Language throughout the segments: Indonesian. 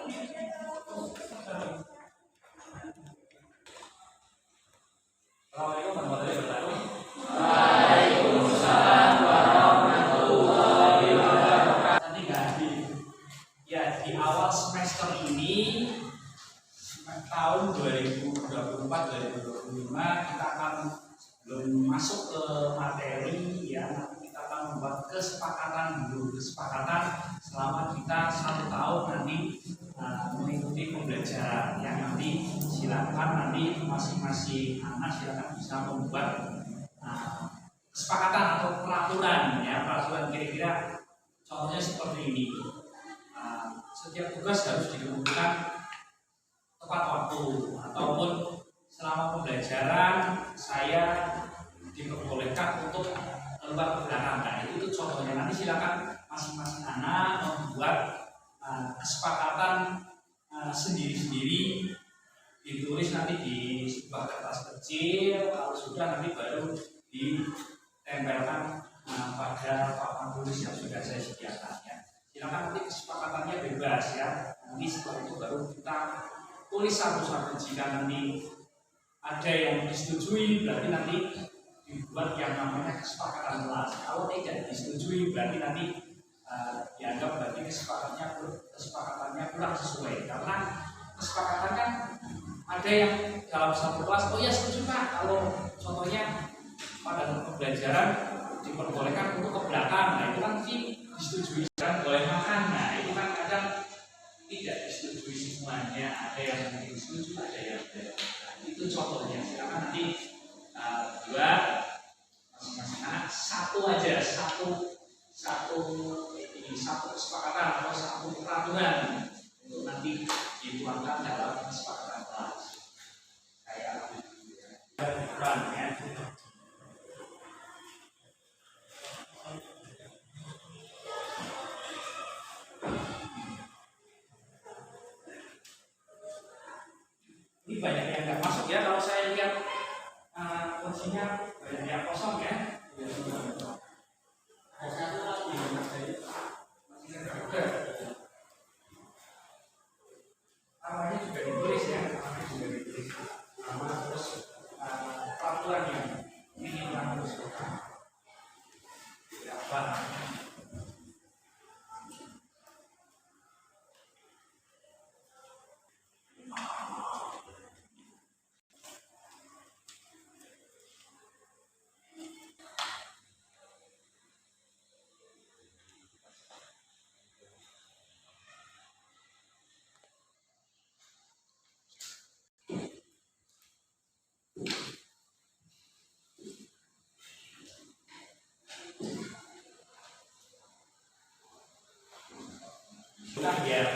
Assalamualaikum warahmatullahi wabarakatuh. Waalaikumsalam warahmatullahi wabarakatuh. Nanti di awal semester ini tahun 2024-2025 kita akan belum masuk ke materi ya, nanti kita akan membuat kesepakatan selama kita 1 tahun nanti mengikuti pembelajaran yang nanti silakan nanti masing-masing anak silakan bisa membuat kesepakatan atau peraturan ya, peraturan kira-kira contohnya seperti ini. Setiap tugas harus dikumpulkan tepat waktu ataupun selama pembelajaran saya diperbolehkan untuk keluar ke belakang. Nah, itu contohnya, nanti silakan masing-masing anak membuat kesepakatan sendiri-sendiri, ditulis nanti di sebuah kertas kecil, kalau sudah nanti baru ditempelkan pada papan tulis yang sudah saya sediakan ya. Silakan nanti kesepakatannya bebas ya, nanti setelah itu baru kita tulis satu-satu. Jika nanti ada yang disetujui berarti nanti dibuat yang namanya kesepakatan kelas, kalau tidak disetujui berarti nanti dianggap berarti kesepakatannya kurang sesuai, karena kesepakatan kan ada yang dalam satu kelas oh ya setuju Pak, kalau contohnya pada pembelajaran diperbolehkan untuk ke belakang, nah itu kan disetujui, kan boleh makan, nah itu kan kadang tidak disetujui semuanya, ada yang disetujui, ada yang tidak. Itu contohnya, silakan nanti buat masing-masing anak satu aja, satu kesepakatan atau satu peraturan untuk nanti dituangkan dalam kesepakatan kelas. Kayak peraturan ya. Ini banyak yang nggak masuk ya, kalau saya lihat kursinya banyak yang kosong ya. Namanya juga ditulis ya, nama terus peraturan yang ingin harus apa. Nah, biar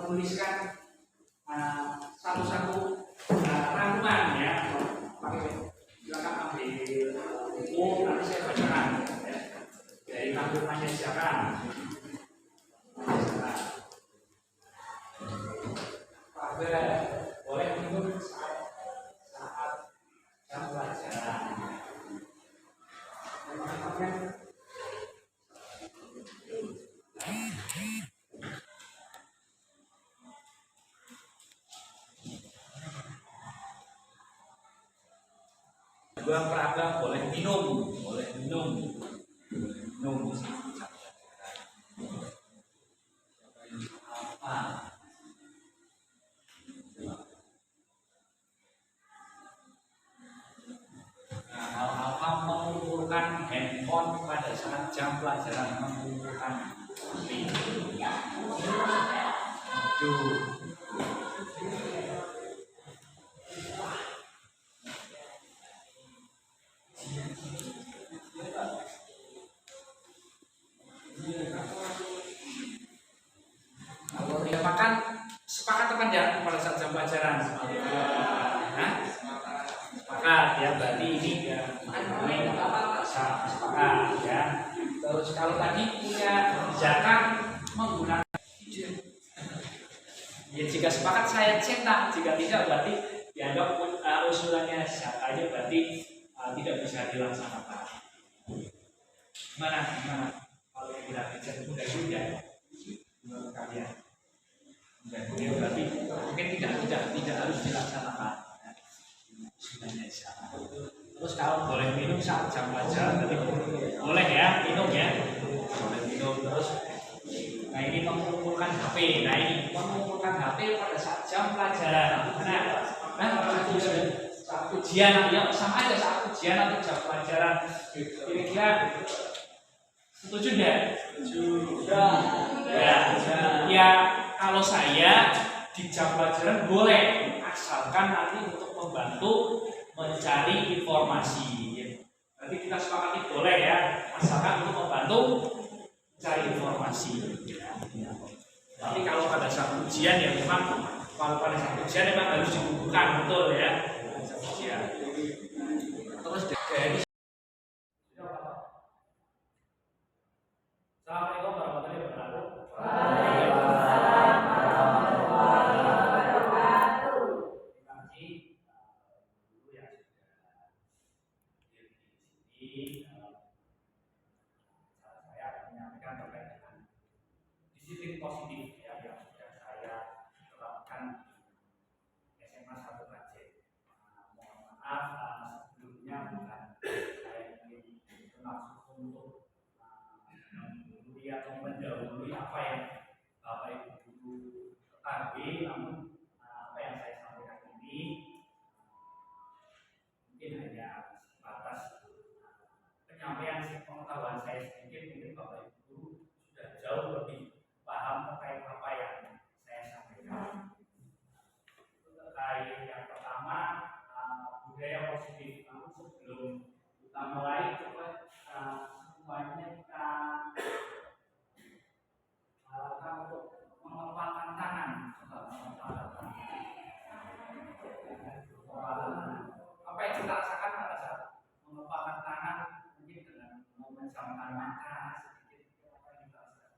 menuliskan satu-satu rangkuman ya. Silakan ambil buku, nanti saya bacakan ya. Dari rangkumannya silakan. Boleh minum saat jam pelajaran. Dua perabang boleh minum apa? jam pelajaran mengumpulkan HP. Aduh. Kalau tidak makan, sepakat teman ya pada saat jam pelajaran. Nah, sepakat ya, berarti ini ya sepakat ya. Terus kalau tadi punya kebijakan menggunakan ya, jika sepakat saya cetak, jika tidak berarti dianggap usulannya siapanya berarti tidak bisa dilaksanakan. Gimana kalau tidak bisa mudah juga menurut kalian? Ya, berarti mungkin tidak harus dilaksanakan. Usulannya siapa? Terus kalau boleh minum saat jam pelajaran, berarti boleh ya minum ya, boleh minum. Terus nah ini mengumpulkan HP. Nah ini mengumpulkan HP pada saat jam pelajaran. Saat ujian ya sama aja saat ujian atau jam pelajaran. Kira-kira setuju nggak? Setuju. Ya kalau saya di jam pelajaran boleh, asalkan nanti untuk membantu mencari informasi. Nanti kita sepakati boleh ya, asalkan untuk membantu cari informasi. Tapi kalau pada saat ujian ya memang harus dibukukan betul ya. Ujian. Terus dari Assalamualaikum warahmatullahi wabarakatuh. Waalaikumsalam warahmatullahi wabarakatuh. Terima kasih guru yang sudah hadir di sini. Saya menyampaikan terkait dengan disiplin positif ya, yang sudah saya terapkan di SMA 1 Aceh. Mohon maaf sebelumnya bukan saya ingin bermaksud untuk menggurui atau mendahului apa yang Bapak Ibu guru ketahui, namun apa yang saya sampaikan ini mungkin hanya sebatas penyampaian pengetahuan saya sedikit. Mungkin Bapak Ibu guru sudah jauh lebih paham terkait apa yang saya sampaikan. Terkait yang pertama budaya positif. Namun sebelum kita mulai, coba semuanya kita untuk mengepalkan tangan. Apa yang kita rasakan pada saat mengepalkan tangan, mungkin dengan memejamkan mata sedikit, apa yang kita rasakan?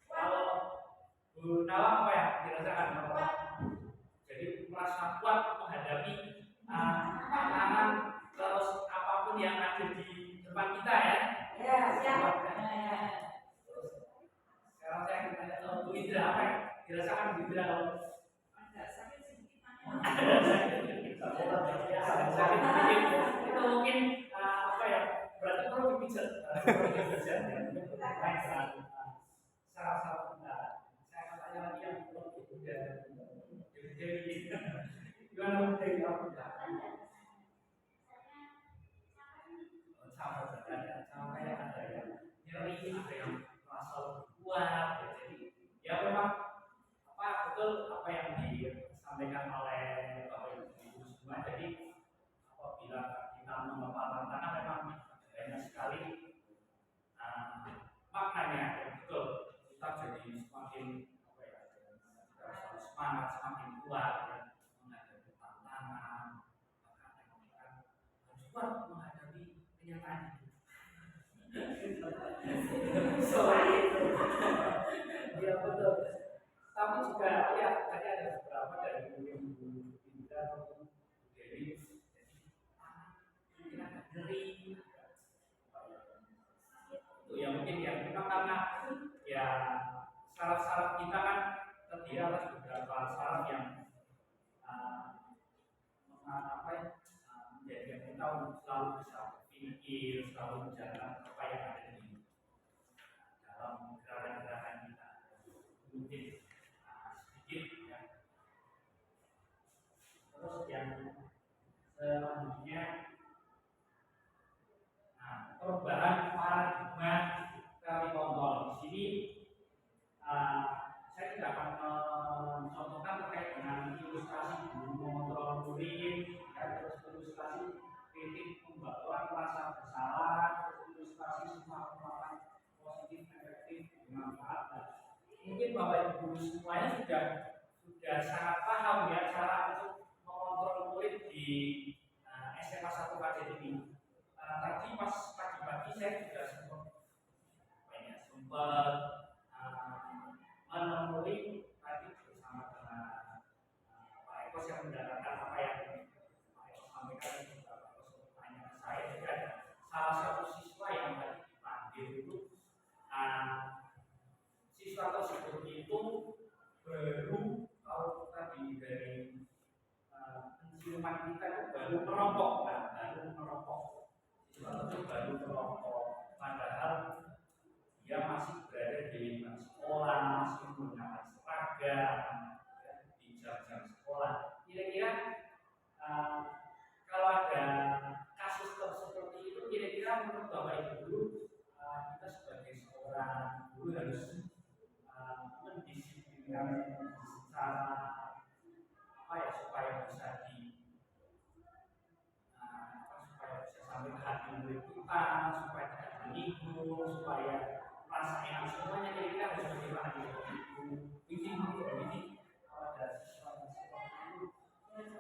Kalau Bu Nawang apa yang dirasakan? Jadi merasa kuat menghadapi tantangan terus apapun yang ada di depan kita ya. Ya, siap. Sekarang saya akan tanya ke Bu Indra, apa yang dirasakan Bu Indra? Agak sakit sedikit. Itu mungkin apa ya? Berarti perlu dipijat. Saraf-saraf kita. Saya akan tanya lagi yang udah gimana dari aku sama kayak ada yang nyeri, ada yang merasa kuat. Jadi ya memang betul apa yang disampaikan oleh Bapak Ibu semua. Jadi apabila kita mengepalkan tangan memang banyak sekali maknanya yang betul. Kita jadi semakin semangat, semakin kuat ya, menghadapi tantangan, harus kuat menghadapi kenyataan hidup. Ya betul. Tapi juga ya tadi ada beberapa dari ibu ataupun dari mungkin ada nyeri. Itu ya mungkin ya memang karena ya saraf-saraf kita kan terdiri atas beberapa saraf yang menjadikan kita selalu bisa berpikir, selalu menjalankan apa yang ada di dalam gerakan-gerakan kita. Mungkin sedikit ya. Terus yang selanjutnya tidak akan mencontohkan terkait dengan ilustrasi guru mengontrol murid, ya, terus ilustrasi kritik pembakaran merasa bersalah, terus ilustrasi semua penerapan positif efektif bermanfaat. Nah, mungkin Bapak Ibu semuanya sudah sangat paham ya cara untuk mengontrol murid di SMA 1 KJ ini. Tadi pas pagi-pagi saya juga sempat menemui tadi bersama dengan Pak Eko yang mendengarkan apa yang Pak Eko sampaikan itu Pak Eko bertanya ke saya. Jadi ada salah satu siswa yang tadi dipanggil itu, siswa tersebut itu baru kalau tadi dari penciuman kita itu baru merokok, siswa tersebut baru merokok, padahal dia masih berada di lingkungan sekolah, masih menggunakan seragam di jam-jam sekolah. Kira-kira kalau ada kasus seperti itu, kira-kira menurut Bapak Ibu kita sebagai seorang guru harus mendisiplinkan secara apa ya supaya bisa supaya bisa sampai ke hati murid kita, supaya tidak menyinggung, supaya rasa enak semuanya. Jadi kita harus bagaimana ini kalau ada siswa yang seperti itu sendiri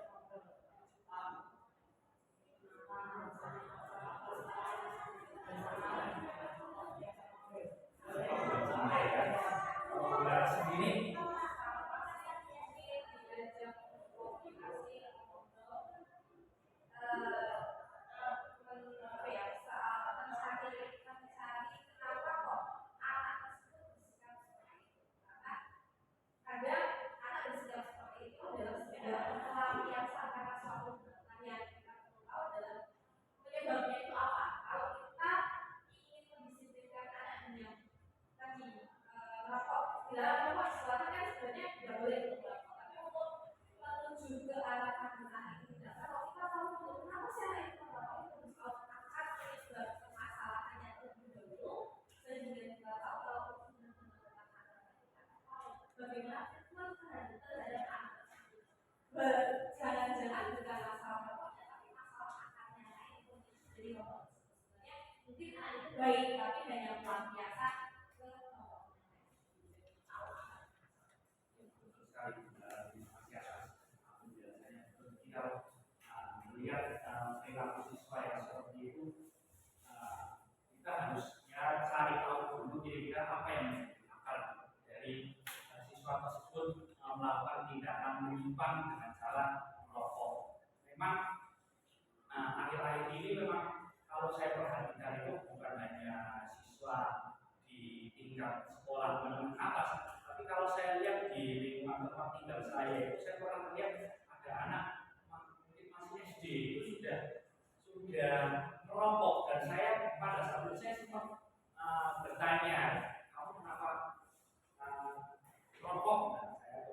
kadang anak bersikap seperti itu dalam sebuah pelampiasan karena suatu pertanyaan yang kita perlu tahu adalah penyebabnya itu apa. Kalau kita ingin mendisiplinkan anak yang tadi merokok, dilarang merokok sesuatu kan sebenarnya tidak boleh merokok, tapi untuk menuju ke arah anak ini tidak. Kalau kita tahu untuk kenapa sih anak itu merokok, itu harus tahu angkat penyebab permasalahannya terlebih dahulu, sehingga kita tahu kalau bagaimana treatment terhadap anak tersebut. Jangan-jangan bukan masalah rokoknya, tapi masalah akarnya itu. Jadi rokok sebenarnya mungkin anak itu baik, tapi hanya pelampiasan ke rokoknya. Betul sekali, terima kasih atas penjelasannya. Kita melihat perilaku siswa yang seperti itu, kita harus ya cari tahu dulu kira-kira apa yang akar dari siswa tersebut melakukan tindakan menyimpang dengan cara merokok. Memang akhir-akhir ini memang kalau saya perhatikan itu bukan hanya siswa di tingkat sekolah menengah atas, tapi kalau saya lihat di lingkungan tempat tinggal saya itu saya pernah melihat ada anak mungkin masih SD itu sudah merokok, dan saya pada saat itu saya sempat bertanya, kamu kenapa rokok? Dan saya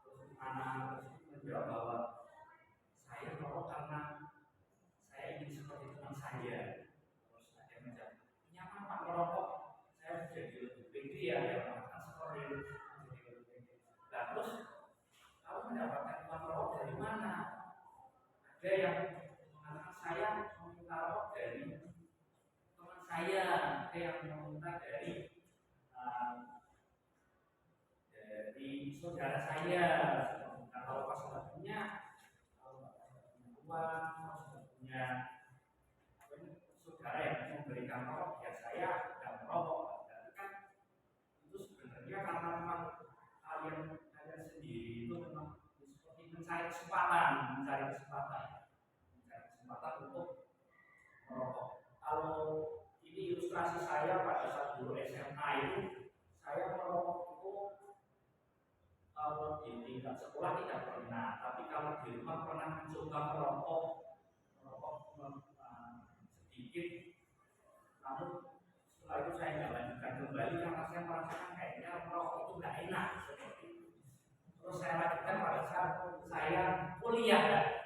terus anak menjawab bahwa saya merokok karena saya ingin seperti teman saya. Terus ada yang menjawab, nyaman Pak merokok, saya jadi lebih pede ya, melakukan seperti itu. Nah, terus kamu mendapatkan uang merokok dari mana? Ada yang mengatakan saya meminta rokok dari teman saya, ada yang meminta dari saudara saya. Nah, kalau pas sudah punya uang, sudah punya saudara yang memberikan rokok, ya saya tidak merokok. Tapi kan itu sebenarnya karena memang kalian sendiri itu memang seperti mencari kesempatan untuk merokok. Kalau ini ilustrasi saya pada saat dulu SMA itu, saya merokok itu kalau di tingkat sekolah tidak pernah, tapi kalau di rumah pernah mencoba merokok sedikit. Namun setelah itu saya tidak lanjutkan kembali karena saya merasakan kayaknya merokok itu tidak enak seperti itu. Terus saya lanjutkan pada saat saya kuliah.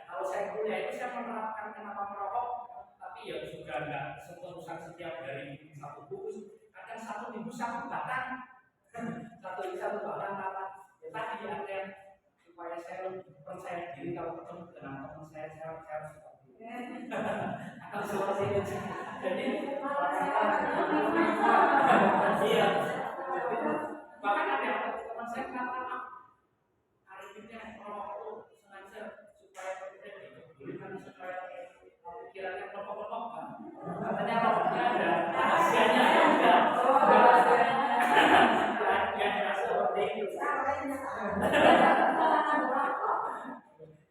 Kalau saya kuliah itu saya menerapkan kenapa merokok, tapi ya juga tidak seterusan setiap hari satu bungkus. Kadang satu minggu satu batang. percaya diri kalau ketemu dengan teman saya harus seperti ini. Atau seperti itu. Jadi iya. Bahkan ada yang teman saya katakan hari ini kalau itu sengaja supaya diberikan supaya pikirannya kelompok-kelompok kan. Katanya rokoknya ada rahasianya ada. Yang seperti itu.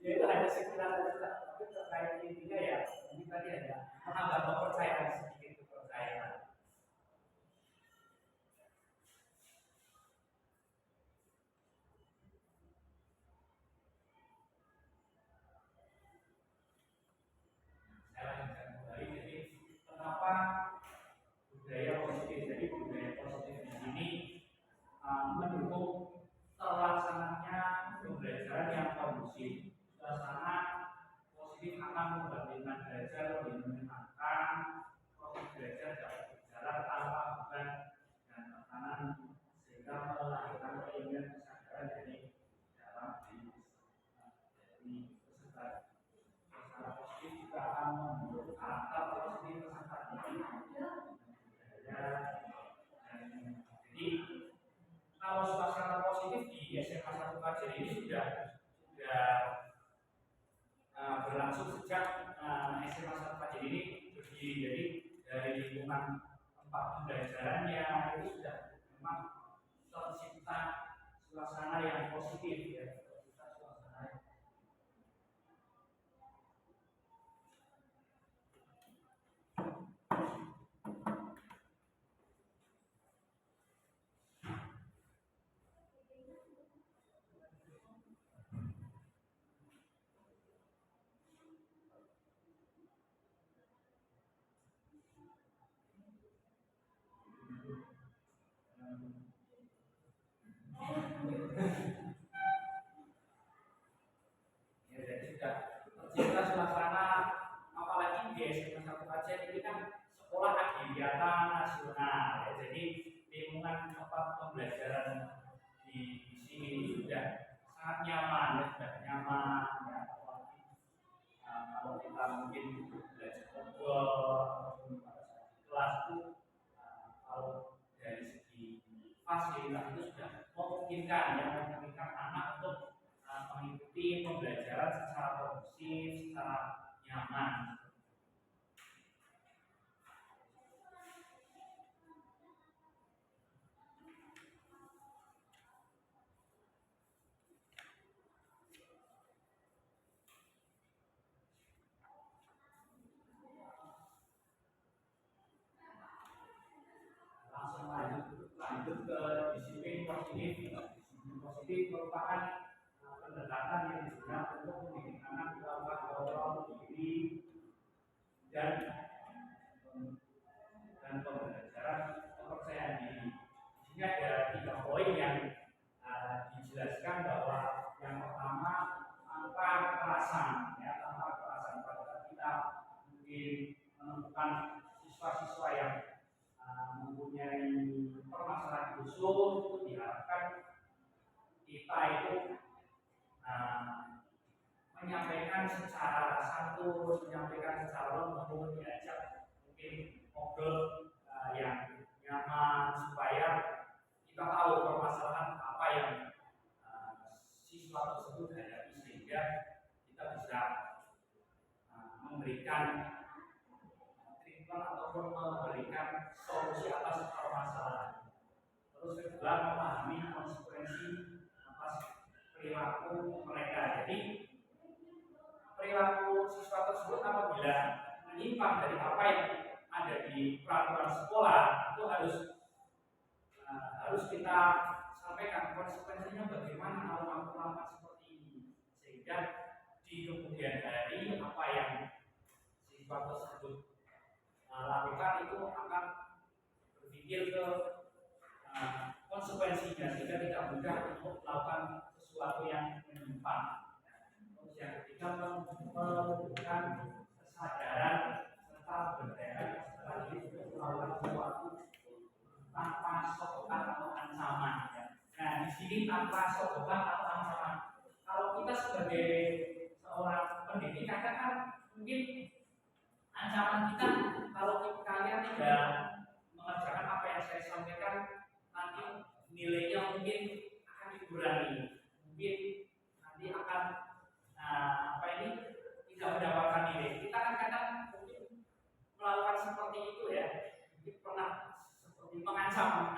Ya itu hanya sekitar tapi terkait intinya ya ini tadi ada menambah kepercayaan sedikit kepercayaan. Saya lanjutkan kembali. Jadi kenapa budaya positif? Jadi budaya positif di sini mendukung terlaksananya pembelajaran yang kondusif. Suasana positif akan membandingkan belajar lebih menyenangkan, proses belajar dapat berjalan tanpa beban dan tekanan sehingga melahirkan keinginan kesadaran dari dalam diri peserta. Suasana positif juga akan membentuk karakter positif peserta didik. Jadi kalau suasana positif di SMA 1 Kajen ini sudah berlangsung sejak SMA 1 Kajen ini berdiri. Jadi dari lingkungan tempat pembelajarannya itu sudah memang tercipta suasana yang positif ya. Ya, jadi sudah tercipta suasana, apalagi di SMA 1 Kajen ini kan sekolah kegiatan nasional ya, jadi lingkungan tempat pembelajaran di sini sudah sangat nyaman ya, sudah nyaman ya, apalagi kalau kita mungkin belajar ngobrol ataupun pada saat di kelas itu kalau dari segi fasilitas itu sudah memungkinkan ya, memungkinkan anak untuk mengikuti pembelajaran secara kondusif, secara nyaman. Langsung lanjut ke disiplin positif. Disiplin positif merupakan pendekatan yang digunakan untuk mendidik anak melakukan kontrol diri dan pembelajaran kepercayaan diri. Di sini ada 3 poin yang dijelaskan bahwa yang pertama tanpa kekerasan ya, tanpa kekerasan. Pada saat kita mungkin menemukan siswa-siswa yang mempunyai permasalahan khusus, itu diharapkan kita itu menyampaikan secara santun, menyampaikan secara lembut, diajak mungkin ngobrol yang nyaman supaya kita tahu permasalahan apa yang siswa tersebut hadapi sehingga kita bisa memberikan treatment ataupun memberikan solusi atas permasalahan. Terus kedua, memahami konsekuensi atas perilaku mereka. Jadi perilaku siswa tersebut apabila menyimpang dari apa yang ada di peraturan sekolah itu harus kita sampaikan konsekuensinya bagaimana kalau melakukan seperti ini, sehingga di kemudian hari apa yang siswa tersebut lakukan itu akan berpikir ke konsekuensinya sehingga tidak mudah untuk melakukan sesuatu yang menyimpang. Terus yang ketiga, menumbuhkan kesadaran serta berdayakan setelah itu untuk melakukan sesuatu tanpa sokongan atau ancaman. Ya. Nah di sini tanpa sokongan atau ancaman. Kalau kita sebagai seorang pendidik kadang kan mungkin ancaman kita kalau kalian tidak mengerjakan apa yang saya sampaikan nanti nilainya mungkin akan dikurangi, mungkin nanti akan tidak mendapatkan nilai. Kita kan kadang mungkin melakukan seperti itu ya, mungkin pernah seperti mengancam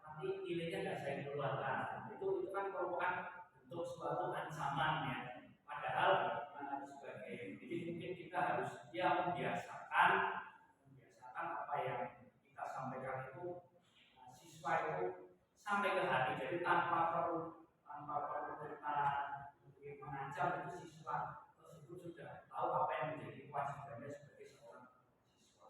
nanti nilainya nggak saya keluarkan. Itu kan merupakan bentuk suatu ancaman ya. Padahal sebagai pendidik mungkin kita harus membiasakan apa yang kita sampaikan itu siswa itu sampai ke hati. Jadi tanpa perlu kita mengancam, itu siswa tersebut sudah tahu apa yang menjadi kewajibannya sebagai seorang siswa.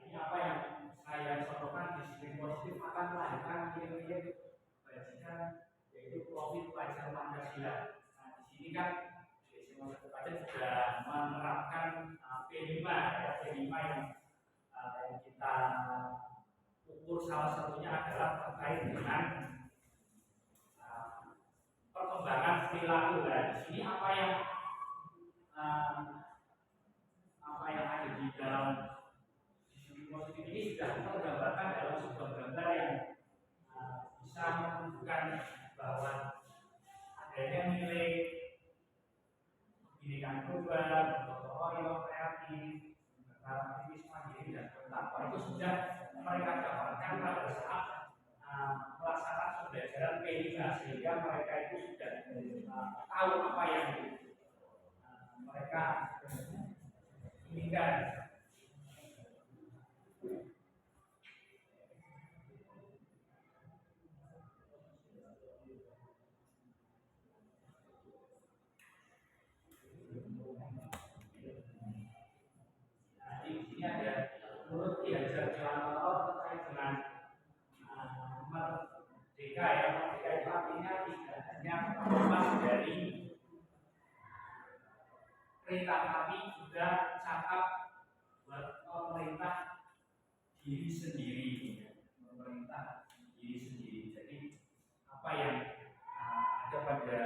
Ini apa yang saya contohkan, disiplin positif akan melahirkan nilai-nilai kebajikan, yaitu profit pelajar Pancasila. Nah, di sini kan SMA 1 Klaten sudah menerapkan P5 ya, P5 yang kita ukur salah satunya adalah terkait dengan perkembangan perilaku. Nah, di sini apa yang ada di dalam disiplin positif ini sudah tergambarkan dalam sebuah gambar yang bisa menunjukkan bahwa adanya nilai pendidikan global, gotong royong, kreatif, aktivis mandiri dan bertakwa itu sudah mereka dapatkan pada saat pelaksanaan pembelajaran P3, sehingga mereka itu sudah tahu apa yang mereka inginkan. Di sini ada menurut Diajar Jalan terkait dengan merdeka ya. Merdeka itu artinya tidak hanya lepas dari perintah, tapi juga cakap buat pemerintah diri sendiri, pemerintah diri sendiri. Jadi apa yang ada pada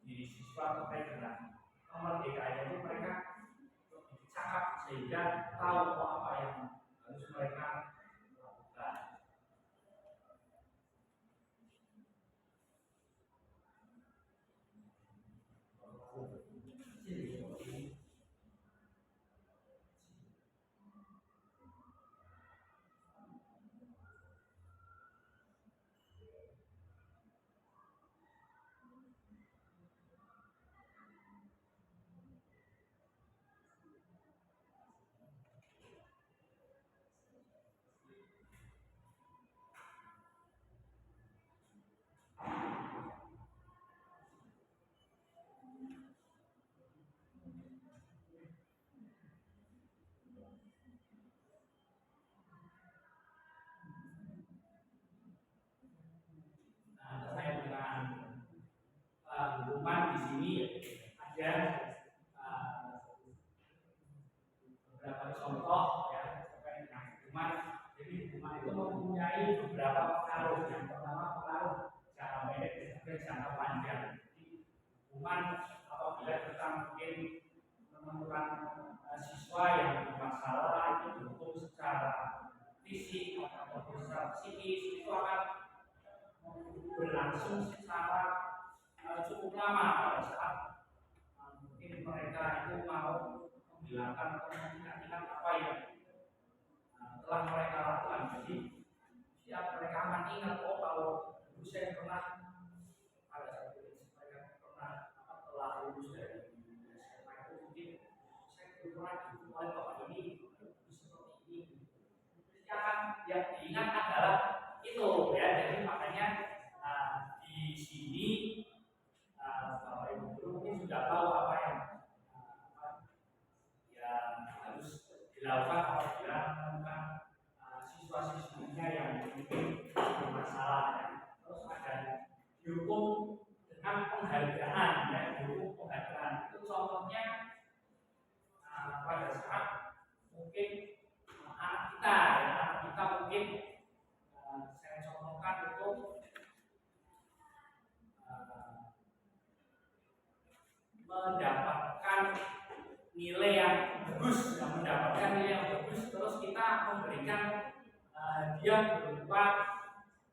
diri siswa terkait dengan kemerdekaan itu mereka cakap sehingga tahu apa yang harus mereka lakukan. Terkait dengan hukuman di sini ada beberapa contoh ya terkait dengan hukuman. Jadi hukuman itu mempunyai beberapa pengaruh. Yang pertama pengaruh jangka pendek dan juga jangka panjang. Jadi hukuman apabila kita mungkin menemukan siswa yang bermasalah itu dihukum secara fisik atau secara psikis, itu akan berlangsung secara cukup lama pada saat mungkin mereka itu mau menghilangkan atau mengingat apa yang telah mereka lakukan. Jadi setiap mereka akan ingat, oh kalau dulu saya pernah pada saat itu mereka pernah telah lulus dari SMA itu mungkin saya pernah dihukum oleh bapak ini seperti ini. Yang diingat adalah itu ya. Jadi makanya di sini Bapak Ibu guru mungkin sudah tahu apa yang harus dilakukan apabila menemukan siswa-siswinya yang mungkin bermasalah. didukung dengan penghargaan, ya, didukung penghargaan. Itu contohnya pada saat mungkin anak kita, ya, anak kita mungkin saya contohkan itu mendapatkan nilai yang bagus, terus kita memberikan hadiah berupa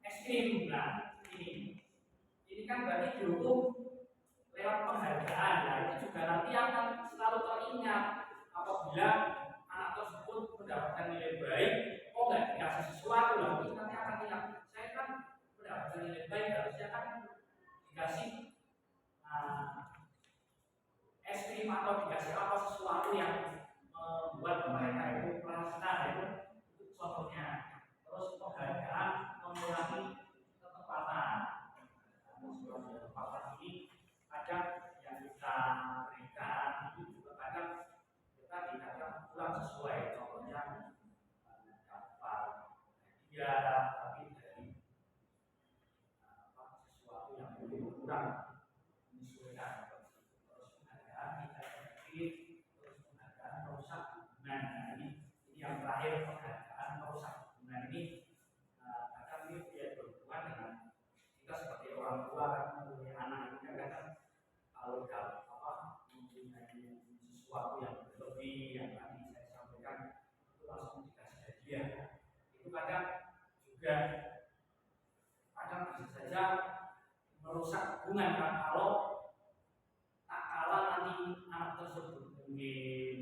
es krim. Nah, ini kan berarti didukung lewat penghargaan. Nah, itu juga nanti akan selalu teringat apabila anak tersebut mendapatkan nilai baik, nggak dikasih sesuatu lagi, nanti akan ingat, saya kan mendapatkan nilai baik, harusnya kan dikasih es krim atau dikasih apa sesuatu yang membuat mereka itu merasa itu contohnya. Terus penghargaan mengurangi ketepatan. Ketepatan ini kadang yang kita berikan itu juga kadang kurang sesuai. Contohnya dapat hadiah tapi dari sesuatu yang lebih kurang menyesuaikan. Terus penghargaan kita efektif, terus penghargaan merusak hubungan. Nah, ini yang terakhir, penghargaan merusak hubungan ini kadang dia berhubungan dengan kita sebagai orang tua kan mempunyai anak ini kadang kalau mempunyai sesuatu yang berlebih yang tadi saya sampaikan itu langsung dikasih hadiah. Itu kadang bisa saja merusak hubungan kan, kalau nanti anak tersebut mungkin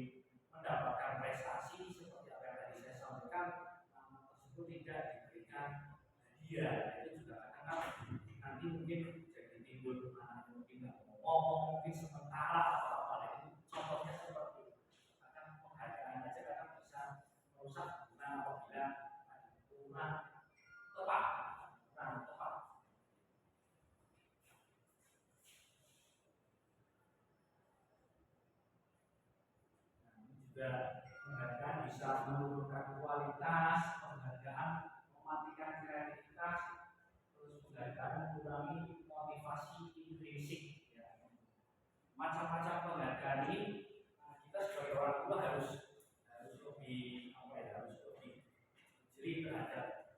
mendapatkan prestasi seperti apa yang tadi saya sampaikan, anak tersebut tidak diberikan hadiah. Itu juga kadang nanti mungkin jadi timbul mungkin nggak ngomong, mungkin sementara atau apa itu contohnya seperti itu. Kadang penghargaan aja kadang bisa merusak hubungan apabila kurang tepat. Juga penghargaan bisa menurunkan kualitas, penghargaan mematikan kreativitas, terus penghargaan mengurangi motivasi intrinsik. Ya. Macam-macam penghargaan ini kita sebagai orang tua harus lebih jeli terhadap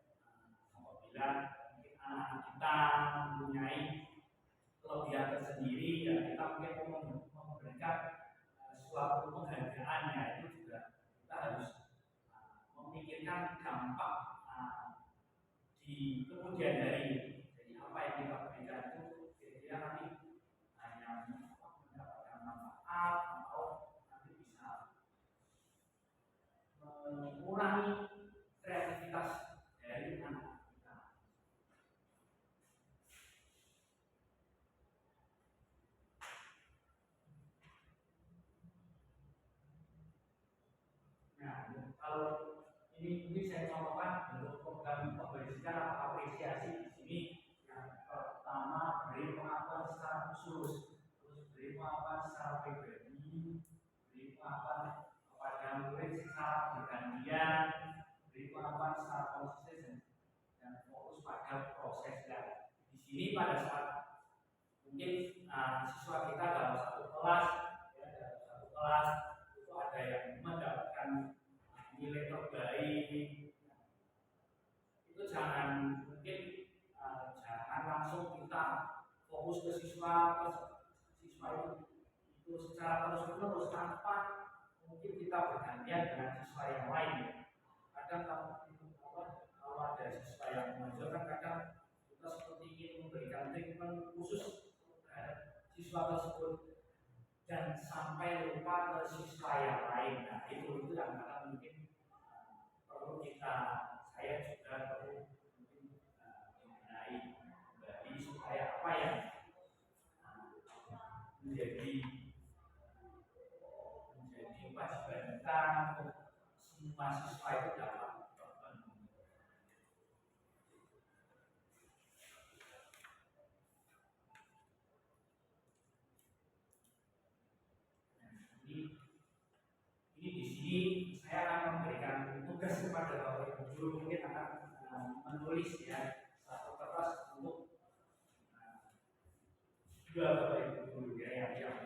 apabila mungkin anak kita mempunyai kelebihan tersendiri, ya kita mungkin memberikan suatu penghargaannya. Itu juga kita harus memikirkan dampak di kemudian hari. Jadi apa yang kita berikan itu kira-kira nanti hanya mendapatkan manfaat atau nanti bisa mengurangi kreativitas dari anak kita. Nah, kalau ini mungkin saya contohkan bentuk program pemberian atau apresiasi di sini. Yang pertama, beri pengakuan secara khusus, terus beri pengakuan secara pribadi, beri pengakuan kepada murid secara bergantian, beri pengakuan secara konsisten dan fokus pada prosesnya. Di sini pada saat mungkin siswa kita dalam satu kelas, itu ada yang mendapatkan nilai terbaik, itu jangan langsung kita fokus ke siswa itu secara terus-menerus tanpa mungkin kita bergantian dengan siswa yang lain. Kadang kalau ada siswa yang mengajar, kadang kita seperti ingin memberikan treatment khusus terhadap siswa tersebut dan sampai lupa ke siswa yang lain. Nah, itu yang kadang mungkin perlu saya juga perlu mungkin mengenai dari supaya apa yang menjadi kewajiban kita untuk semua siswa itu dapat terpenuhi. Ini di sini saya akan memberikan tugas kepada Bapak Ibu guru, mungkin akan menulis ya satu kertas untuk dua Bapak Ibu guru ya yang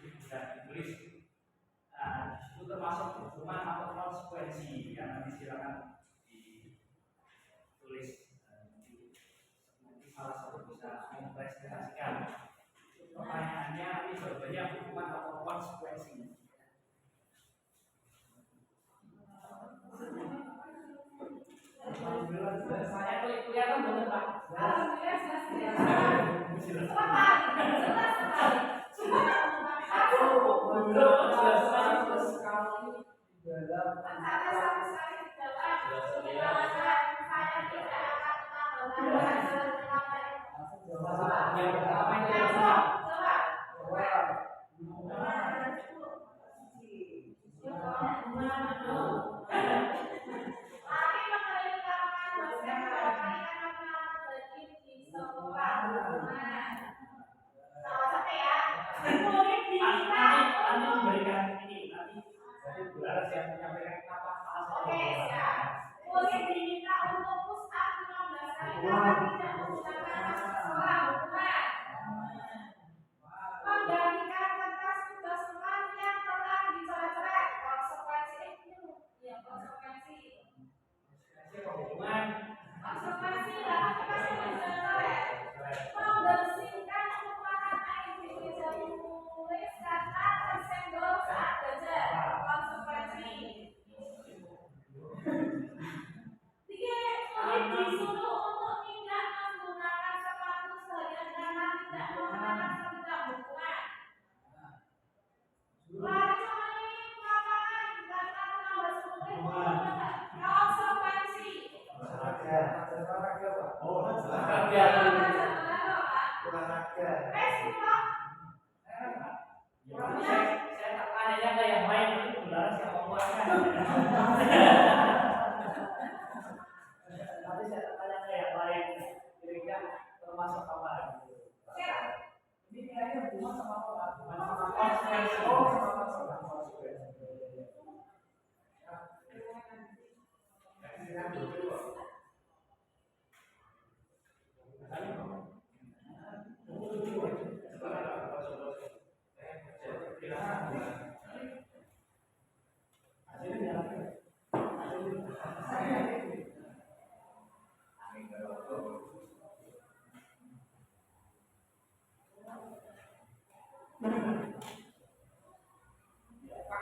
bisa ditulis. Nah, itu termasuk hukuman atau konsekuensi yang nanti silakan ditulis. Nanti salah satu bisa mempresentasikan. Pertanyaannya ini jawabannya hukuman atau konsekuensi. Saya kelihatan benar Pak. Alhamdulillah jelas. Jelas. Jelas sekali. Aku belum jelas sekali di dalam Sampai sekali di dalam saya tidak akan menambahkan yang pertama itu coba. nanti memberikan ini nanti jadi Bu Laras yang menyampaikan kenapa Oke, siap. Boleh diminta untuk push up 15 kali karena tidak menggunakan sekolah hukuman. Menggantikan kertas tugas teman yang telah dicoret-coret. Konsekuensi itu, ya konsekuensi. hukuman Konsekuensi dalam kita dicoret. Membersihkan tumpukan air di meja tulis karena tersenggol saat belajar. Konsekuensi. Disuruh untuk tidak menggunakan sepatu seharian karena tidak mengenakan sabda hukuman. Lari lapangan karena menambah sepuluh konsekuensi. saya tak tanya ke yang lain itu Bu Laras yang memuaskan. Nanti saya tanya ke yang lain kira-kira termasuk apa ini kayaknya hubungan sama apa? Sama konsekuensi. Sama konsekuensi.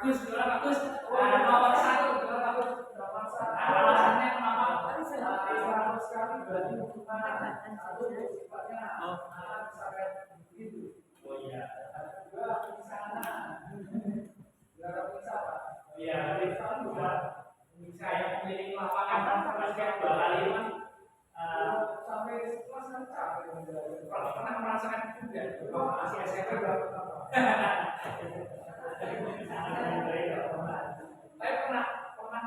Bagus, bagus. Nomor 1, bagus. Alasannya kenapa? sekali berarti hukuman satu sifatnya sangat begitu. Oh iya. Dua sana. Oh iya, kita juga saya memiliki lapangan terus yang 2 kali kan sampai kelas kan capek. kalau pernah merasakan juga masih SMP saya pernah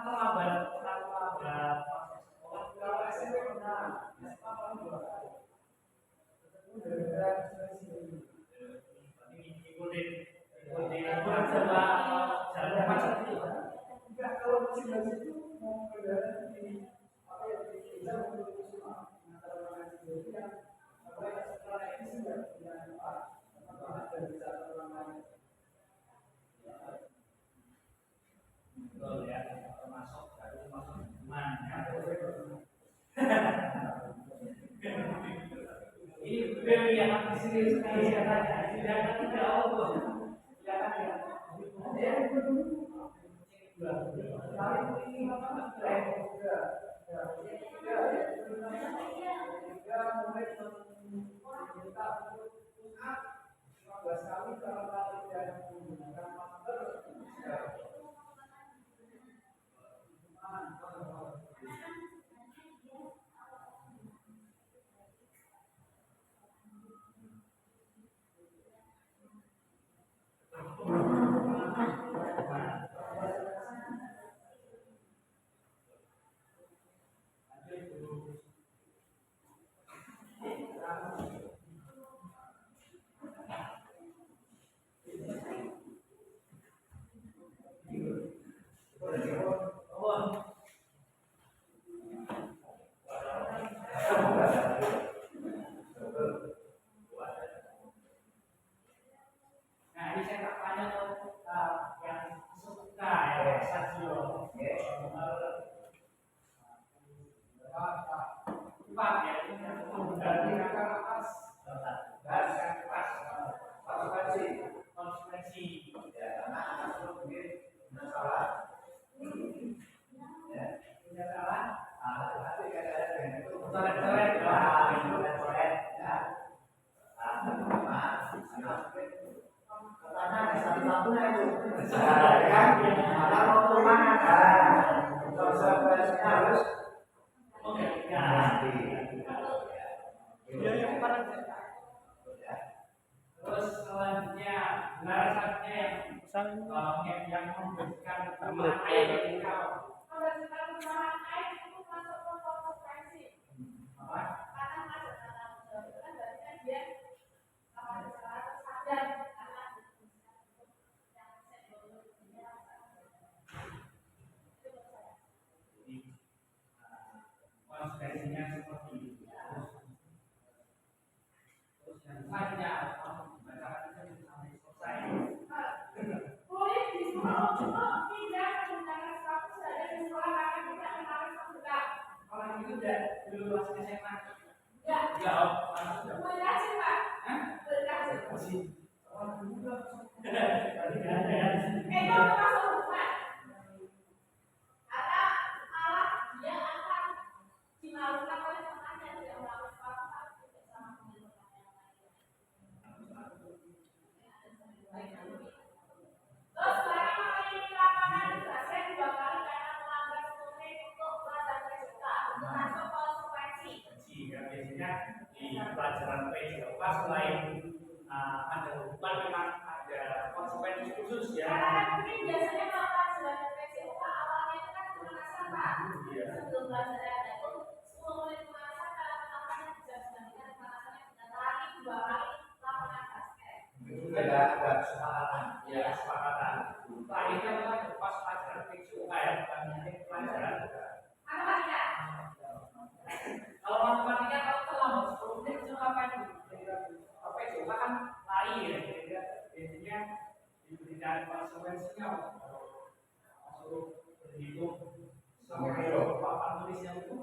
terlambat Kalau SMP pernah, SMA paling 2 kali. ikutin coba jalan macet itu. Enggak, kalau musim haji itu mau kendaraan di apa ya di bisa menuju semua antara mengaji itu yang apa ya setelah ini sih yang apa ada bisa orang lain. Betul ya, termasuk teman ya. Ini beliau yang di sini sekali ya, tidak Allah. Ya kan ya. dulu kelas SMA. Ya, Ya, berkasih Pak. Hah? Berkasih. Masih. Itu termasuk hubungan. Atau malah dia akan dimalukan oleh teman yang tidak melakukan apa-apa tidak sama dengan teman yang lain. Terus bagaimana ini lapangan dijelaskan 2 kali karena melanggar struktur untuk pelajaran PJK untuk masuk konsekuensi. Biasanya di pelajaran PJK selain ada hukuman memang ada konsekuensi khusus ya. Karena kan mungkin biasanya kalau pelajaran PJK awalnya itu kan pemanasan Pak. Sebelum pelajaran itu 10 menit pemanasan kalau penampilannya bisa dibandingkan pemanasannya dengan lari 2 kali lapangan basket. Itu ada kesepakatan, ya kesepakatan. Terakhirnya memang pas pelajaran PJK ya, bukan pelajaran. Matematika. Kalau matematika kalau terlambat 10 menit itu ngapain? PJK kan lari ya, biasanya diberikan konsekuensinya masuk berhitung sampai papan tulisnya itu.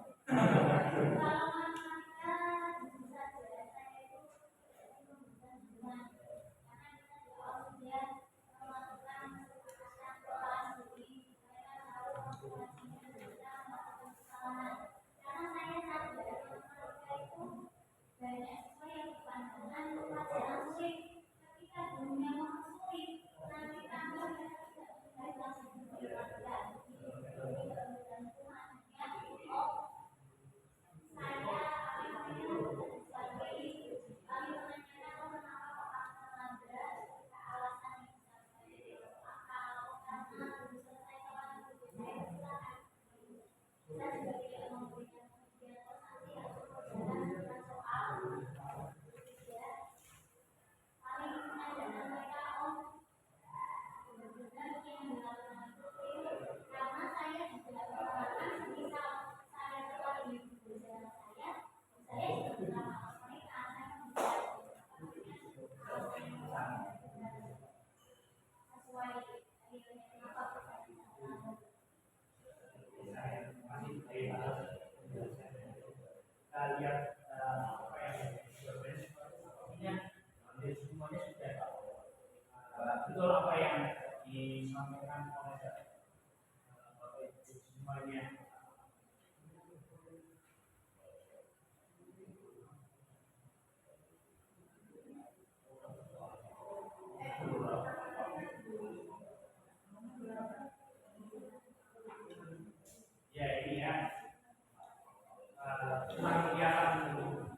Kita lihat apa yang sebenarnya semuanya sudah betul apa yang disampaikan oleh Bapak Ibu semuanya. Ya ini ya. Cuma kegiatan dulu.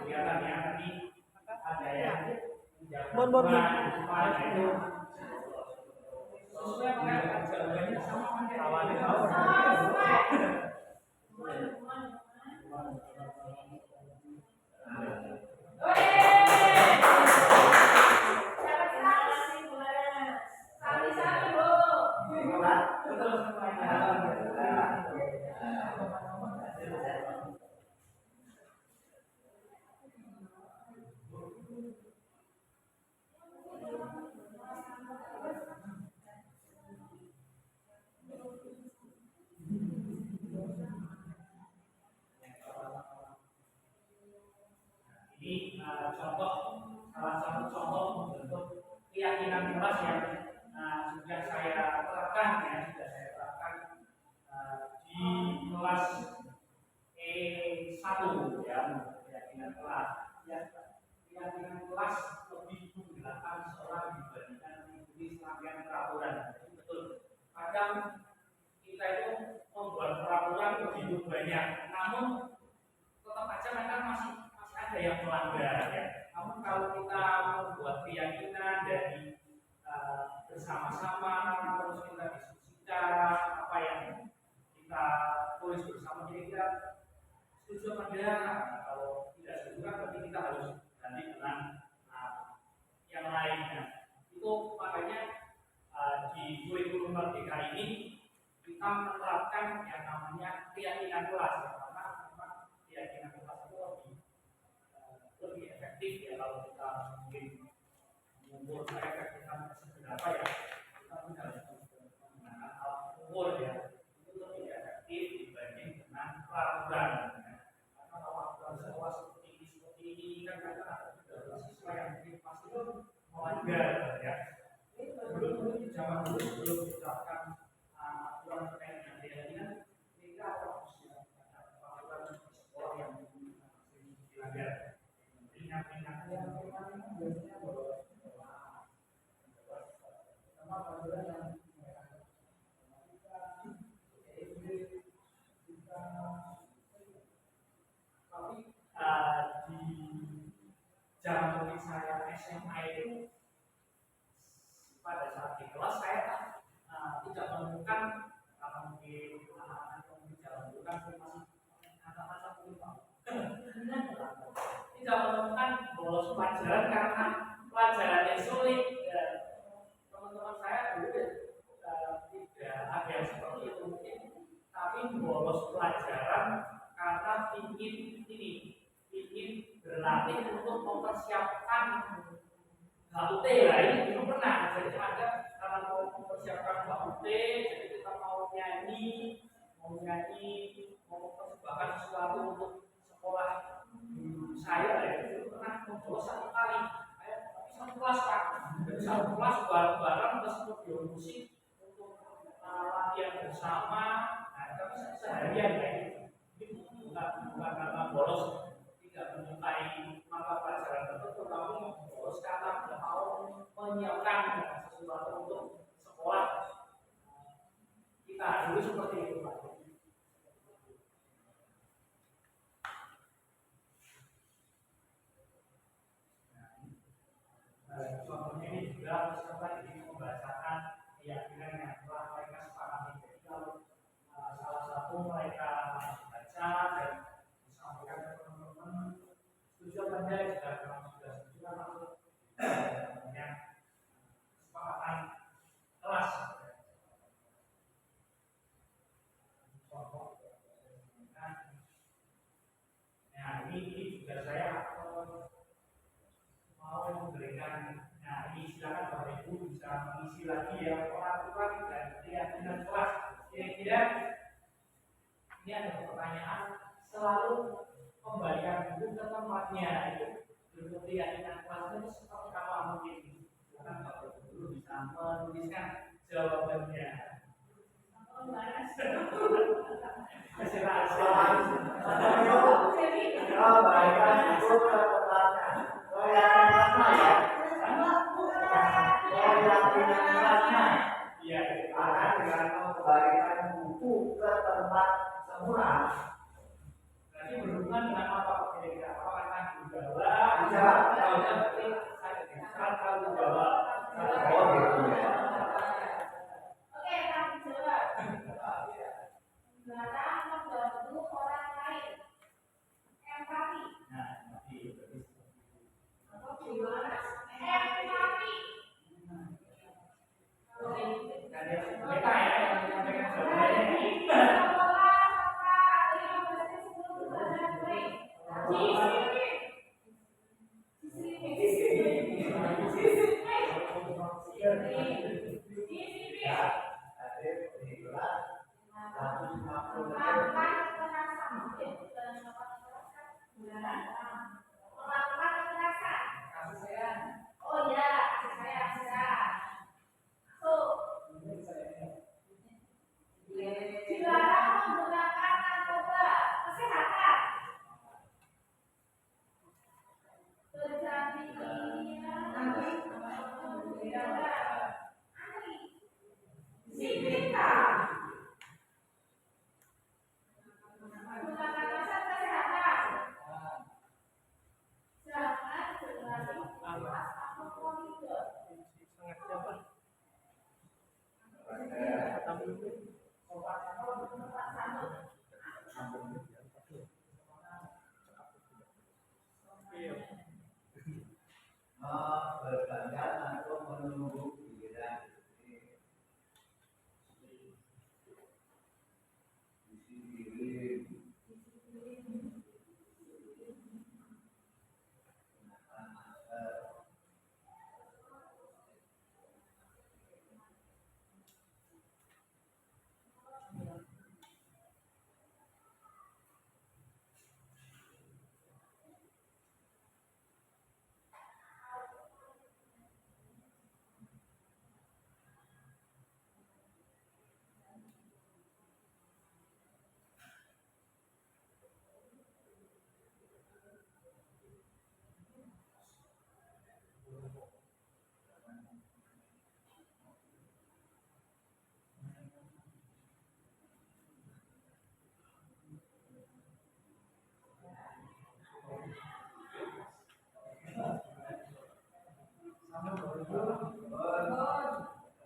Kegiatannya tadi ada yang itu sesuai dengan jawabannya sama awalnya. Ini contoh, salah satu contoh bentuk keyakinan keras yang sudah saya terapkan di kelas E1 ya, keyakinan kelas. Keyakinan kelas lebih menggunakan seorang dibandingkan mengikuti serangkaian peraturan. Jadi betul. Kadang kita itu membuat peraturan begitu banyak, namun tetap aja mereka masih ada yang melanggar ya. Namun kalau kita membuat keyakinan dari bersama-sama, terus kita diskusikan apa yang kita Merdeka ini kita menerapkan yang namanya keyakinan kelas, karena memang keyakinan kelas itu lebih efektif ya kalau kita mungkin mengukur efektivitas seberapa ya, kita tidak harus menggunakan alat ukur ya, itu lebih efektif dibanding dengan peraturan ya. Karena kalau aturan sekolah seperti ini kan kadang ada juga siswa yang mungkin pasti itu melanggar ya. Sebelum di zaman dulu sebelum diterapkan aturan terkait dengan keyakinan, mereka harus ada peraturan di sekolah yang dilanggar. Ingat-ingat yang biasanya bolos sama pelajaran yang tapi di zaman saya SMA itu pada saat di kelas saya tidak menemukan karena mungkin anak-anak yang tidak menemukan masih anak-anak tidak menemukan bolos pelajaran karena pelajaran yang sulit. Dan teman-teman saya dulu tidak ada yang seperti itu mungkin, tapi bolos pelajaran karena ingin berlatih untuk mempersiapkan HUT lah, ini belum pernah. Jadi ada karena mau mempersiapkan HUT, jadi kita mau nyanyi, mau mempersembahkan sesuatu untuk sekolah saya ya, itu pernah membolos satu kali, tapi satu kelas Pak, jadi satu kelas bareng-bareng terus studio musik untuk latihan bersama, nah tapi seharian kayak gitu, bukan karena bolos tidak menyukai mata pelajaran tertentu, tapi bolos karena tidak mau menyiapkan sesuatu untuk sekolah kita dulu seperti itu Pak. Contohnya ini juga peserta ini membacakan keyakinan yang telah mereka sepakati. Jadi kalau salah satu mereka baca dan disampaikan ke teman-teman, setuju apa enggak? Jika memang sudah setuju, masuk namanya kesepakatan kelas. Contoh. Nah ini juga saya mau memberikan, nah ini silakan Bapak Ibu bisa mengisi lagi ya peraturan dan keyakinan kelas. Kira-kira ini ada pertanyaan, selalu kembalikan buku ke tempatnya itu bentuk keyakinan kelas itu seperti apa mungkin? Silakan Bapak Ibu dulu bisa menuliskan jawabannya. Kembalikan buku ke tempatnya. Iya, Karena dengan mengembalikan buku ke tempat semula, berarti berhubungan dengan apa kira-kira? Apakah tanggung jawab? Jawab. Kalau berarti saya dengarkan tanggung jawab. Oh gitu ya. Oke, tanggung jawab. Barang membantu orang lain. Empati. Nah, nanti Atau gimana? Empati. ada mereka ya yang menyampaikan jawabannya ini. Oh ya, saya bisa. Dilarang menggunakan narkoba, kesehatan. Terjadi Sipita. Menggunakan masa kesehatan. Jangan berlari bebas atau koridor. Berdandan atau menunggu giliran.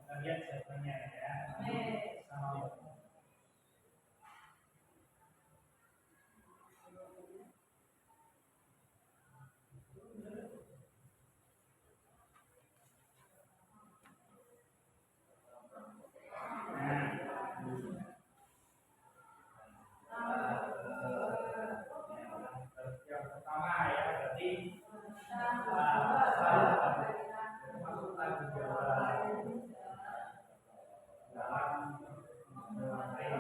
Kita lihat jawabannya ya. Sama. Yang pertama ya, berarti masuk tadi dalam mengenai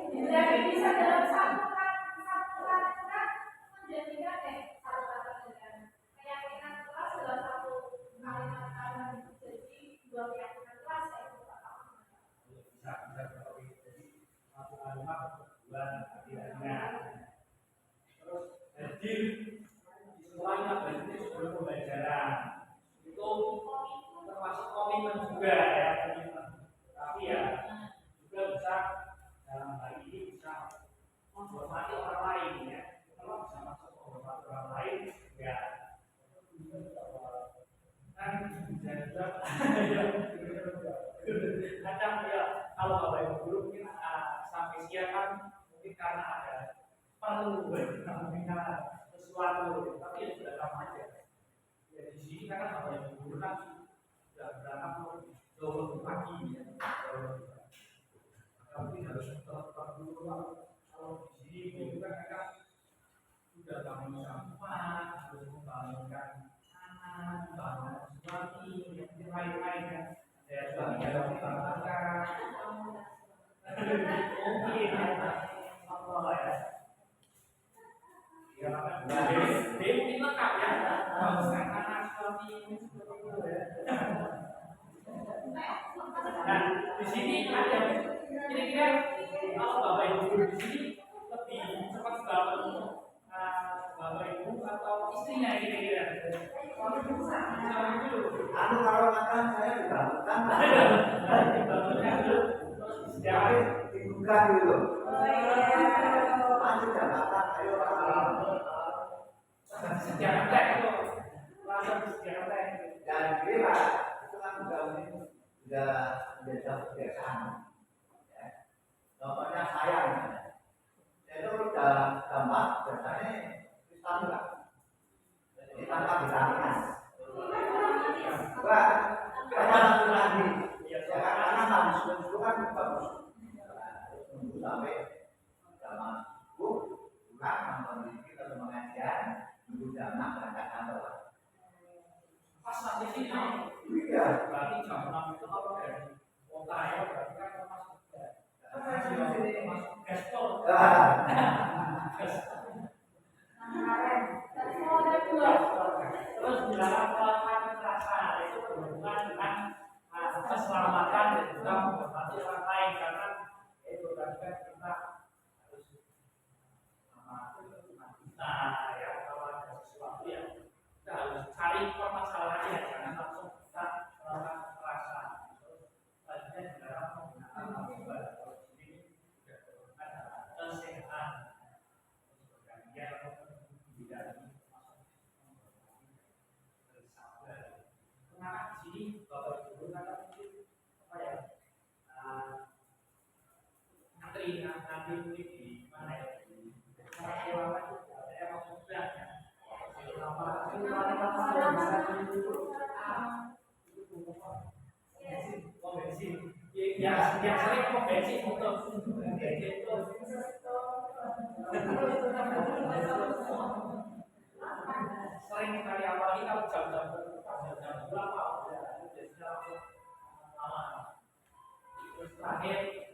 kita bisa dalam satu kan menjadikan satu kata dengan keyakinan kelas dalam satu kalimat kalimat itu jadi dua keyakinan kelas itu bisa seperti itu. Satu kalimat bulan artinya. Terus hadir di semuanya berarti sebelum pembelajaran itu termasuk komitmen juga ya, komitmen. Tapi ya juga bisa dalam hal ini bisa menghormati orang lain ya. Kalau bisa masuk menghormati orang lain ya kan bisa juga kadang ya kalau bapak ibu guru mungkin sampai siang kan mungkin karena ada perlu mungkin karena sesuatu tapi ya sudah lama aja ya di sini kan bapak ibu guru kan sudah berangkat jauh lebih pagi ya mungkin harus tetap dulu kalau di sini itu kan mereka sudah bangun sampah harus membangunkan anak bangun sesuatu yang lain-lain ya saya sudah tidak membanggakan mungkin apa ya ya mungkin lengkap ya membanggakan anak suami seperti itu ya. Nah di sini ada kira-kira kalau bapak ibu di sini lebih cepat bangun bapak ibu atau istrinya kira-kira? Kalau makan saya dibangunkan, Dibangunkan dulu, terus jadi dibuka dulu. Masih jam makan, ayo sejarah teh itu, langsung sejarah teh. dan ini Pak, itu kan sudah menjadi kebiasaan. Ya. Contohnya saya itu dalam gambar biasanya vitamin, jadi tanpa vitamin. Wah, karena lagi, ya karena harus itu kan bagus. Tunggu sampai zaman bukan memiliki atau mengajar, tunggu zaman berangkat kantor. Pas sampai sini, Iya. berarti jam 6 itu kalau dari kota ya, berarti kan masuk gastol. Terus dalam pelaku rasa itu berhubungan dengan keselamatan dan juga menghormati orang lain karena itu berarti kan kita harus kita ya kalau ada sesuatu ya kita harus cari permasalahannya jangan langsung kita melakukan rasa. Selanjutnya di dalam menggunakan narkoba kalau ini juga berhubungan dengan kesehatan dia tidak kenapa di sini bapak ibu kata mungkin yang sering mau bensin untuk sering kali apalagi kalau jam-jam berapa lama terus terakhir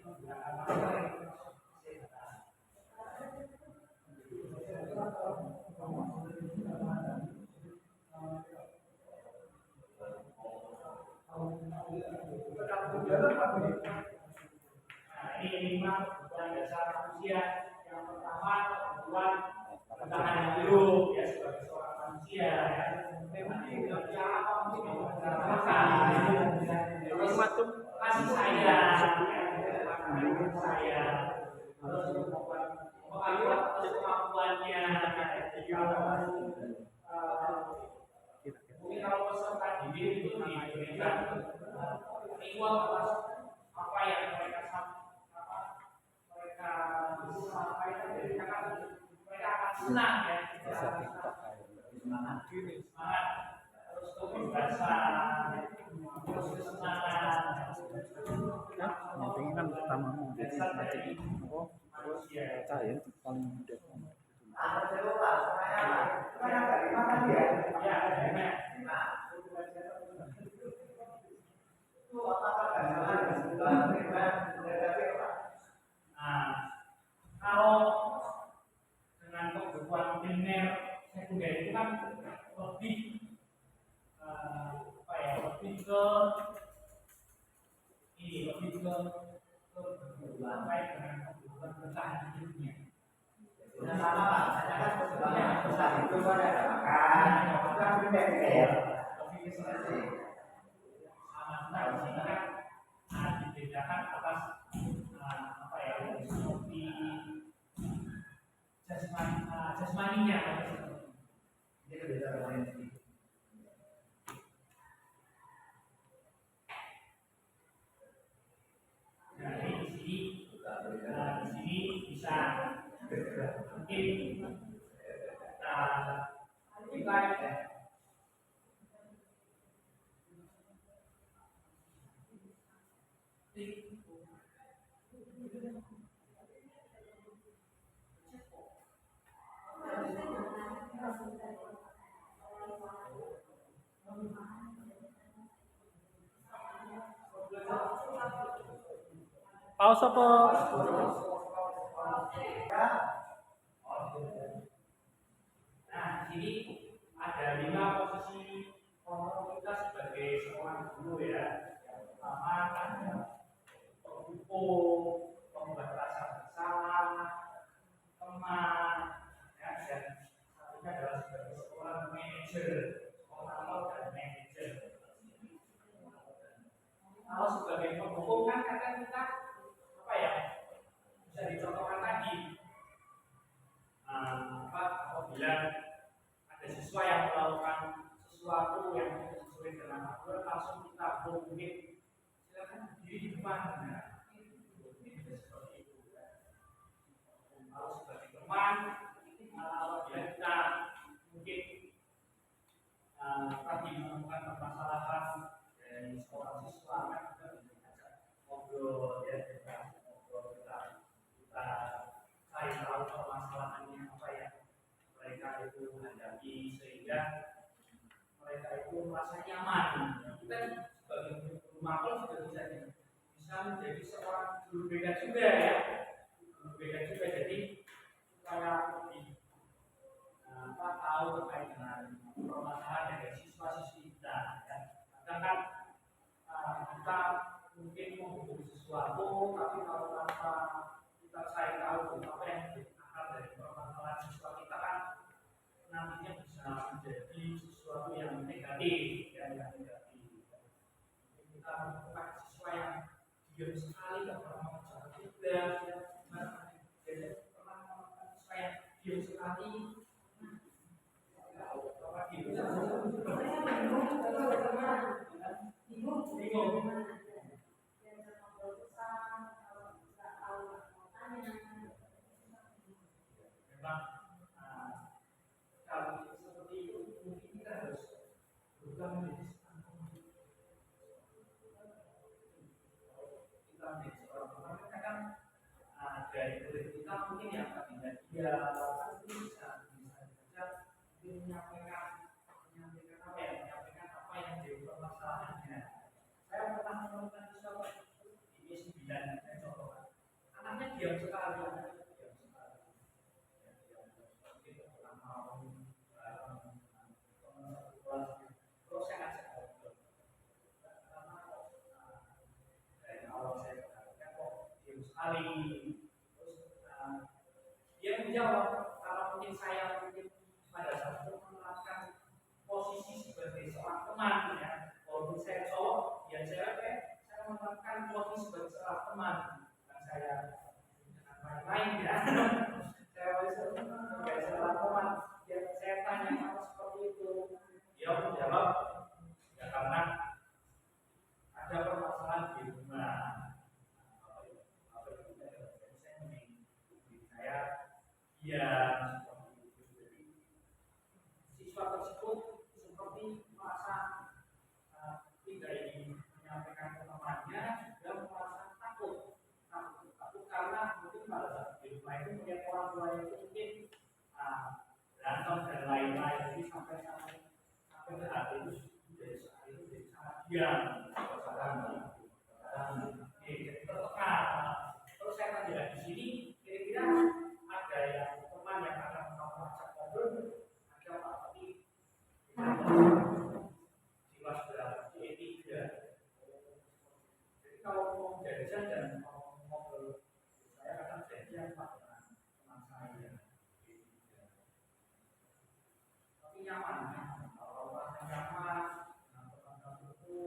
ini 5 kebutuhan dasar manusia. Yang pertama kebutuhan bertahan hidup ya sebagai seorang manusia ya. Terus kasih sayang, terus kemampuan kemampuannya, mungkin kalau peserta didik itu diberikan reward atas apa yang mereka sampaikan, jadi mereka akan senang ya, semangat, terus kebebasan, terus kesenangan, penting kan pertama jadi macam oh cair paling mudah kalau dengan kebutuhan primer sekunder itu kan lebih lebih ke kebutuhan baik dengan kebutuhan bertahan hidupnya. Sudah sama Pak, saya kan kebutuhan besar itu ada makan, kan primer ya. Lebih ke sana sama di sini kan dibedakan atas seperti jasmaninya. Ini beda dengan Nah, di sini bisa mungkin kita paus apa nah, di sini ada 5 posisi kontrol kita sebagai seorang guru ya. Yang pertama ada penghukum, pembuat rasa bersalah, teman, ya, dan satunya adalah sebagai seorang manajer, kontrol dan manajer. Kalau sebagai penghukum kan kadang kita bisa dicontohkan tadi. Apabila ada siswa yang melakukan sesuatu yang tidak sesuai dengan aturan, langsung kita mungkin silakan berdiri di depan. Seperti itu. Kalau sebagai teman, apabila kita mungkin tadi menemukan permasalahan dari seorang siswa, kan kita bisa ngobrol ya, kita cari tahu permasalahannya apa yang mereka itu hadapi sehingga mereka itu merasa nyaman. Kita sebagai guru maklum juga bisa menjadi seorang guru beda juga ya, guru beda juga, jadi supaya lebih tahu terkait dengan permasalahan dari siswa-siswi kita. Kadang kan kita mungkin membutuhkan sesuatu, tapi kalau tanpa kita cari tahu apa yang akar dari permasalahan siswa kita kan nantinya bisa menjadi sesuatu yang negatif, yang negatif. Kita membutuhkan siswa yang diam sekali, tidak pernah mengerjakan tugas, jadi pernah membutuhkan siswa yang diam sekali. Bingung. Memang kalau seperti itu mungkin kita harus berubah menjadi kita dia kan bisa saja menyampaikan apa ya, menyampaikan apa yang menjadi permasalahannya. Saya pernah menemukan sesuatu di 9, saya contohkan. Anaknya diam sekali, tidak pernah mau terus saya ngajak karena dari awal saya perhatikan kok diam sekali. Dia menjawab, kalau mungkin saya pada saat itu menerapkan posisi sebagai seorang teman, ya, walaupun saya cowok, ya saya menerapkan posisi sebagai seorang teman, dan saya dengan lain-lain ya. Saya sebagai seorang teman, ya saya tanya apa seperti itu, dia menjawab, ya karena ada permasalahan di rumah. Ya, jadi siswa tersebut seperti merasa tidak ingin menyampaikan ke temannya, juga merasa takut karena mungkin pada saat di rumah itu melihat orang tua itu mungkin berantem dan lain-lain, jadi sampai ke hati itu dari saat itu jadi sangat diam, jadi tertekan. Terus saya tanya di sini, kira-kira ada yang teman yang akan kamu ajak ngobrol, ada apa? Tapi jelas berapa? D3. Jadi kalau mau jajan dan mau ngobrol, saya akan janjian dengan teman saya. Tapi nyaman, kalau orang nyaman, teman buku,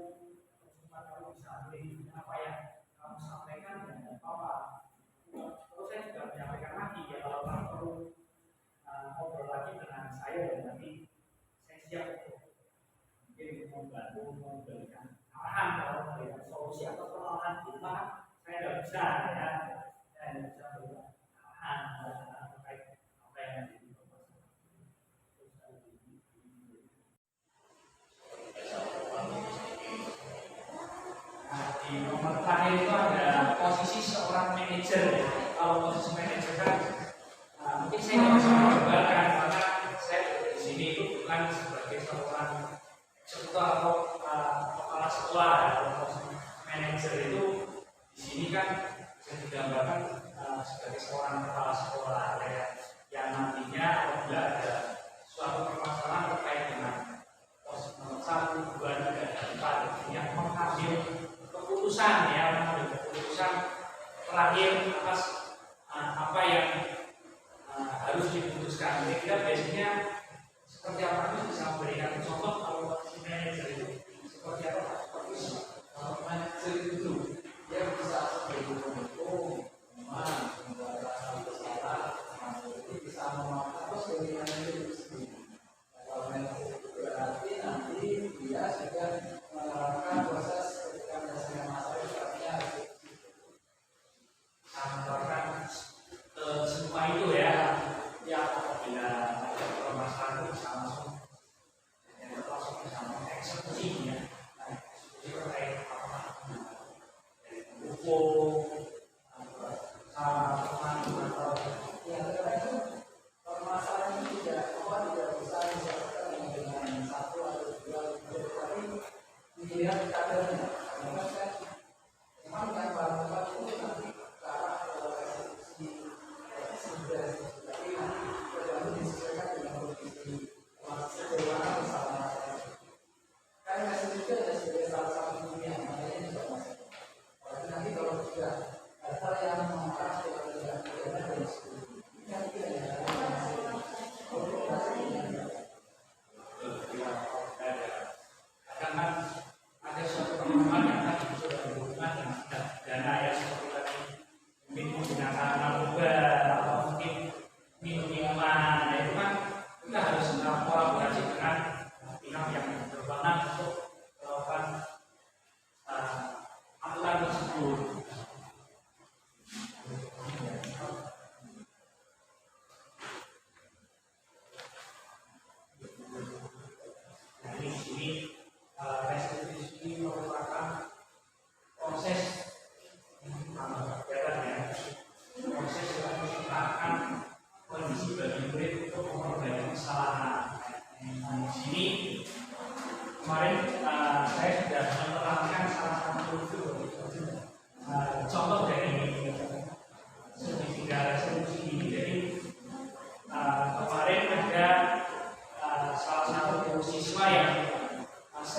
semua kamu bisa beli apa yang kamu sampaikan dan apa. Terus saya juga menyampaikan lagi ya, kalau kamu perlu ngobrol lagi dengan saya, dan nanti saya siap untuk mungkin membantu memberikan arahan kalau memberikan solusi atau penolakan di rumah. Saya tidak bisa ya, saya tidak bisa memberikan arahan terkait apa yang menjadi permasalahan. Di nomor terakhir itu ada posisi seorang manajer. Kalau posisi manajer kan mungkin saya nggak bisa mencobakan karena saya di sini itu bukan sebagai seorang eksekutor atau kepala sekolah. Kalau posisi manajer itu di sini kan bisa digambarkan sebagai seorang kepala sekolah yang nantinya apabila ada suatu permasalahan terkait dengan pos nomor 1, 2, 3, dan 4 yang mengambil keputusan, ya, mengambil keputusan terakhir atas apa yang harus diputuskan. Kira-kira biasanya seperti apa? Itu bisa memberikan contoh kalau posisi manajer itu seperti apa? Kalau manajer itu dia bisa sebagai pemukul, membuat rasa bersalah, jadi bisa memantau dari manajer itu sendiri. Kalau manajer itu berarti nanti dia sudah menerapkan proses ketika menyelesaikan masalah itu artinya menerapkan semua itu ya. Ya, apabila ada permasalahan itu bisa langsung bisa mengeksekusi ya. Eksekusi terkait apa? Hukum, teman atau yang kedua itu permasalahan ini tidak bisa diselesaikan dengan 1 atau 2, tapi dilihat kadernya. Karena kan memang yang bahan itu nanti ke arah eksekusi sudah, tapi nanti tergantung disesuaikan dengan kondisi bagaimana bersama. Kan masih juga ada sebagai salah satu dunia, makanya juga masih. Berarti nanti kalau juga hal yang mengarah ke tidak pidana dan sebagainya, kan tidak ada karena ada suatu pemahaman yang tadi sudah berhubungan dengan dana ya, seperti tadi mungkin menggunakan narkoba atau mungkin minuman, itu kan kita harus kolaborasi dengan pihak yang berwenang untuk melakukan aturan tersebut. Nah, ini di sini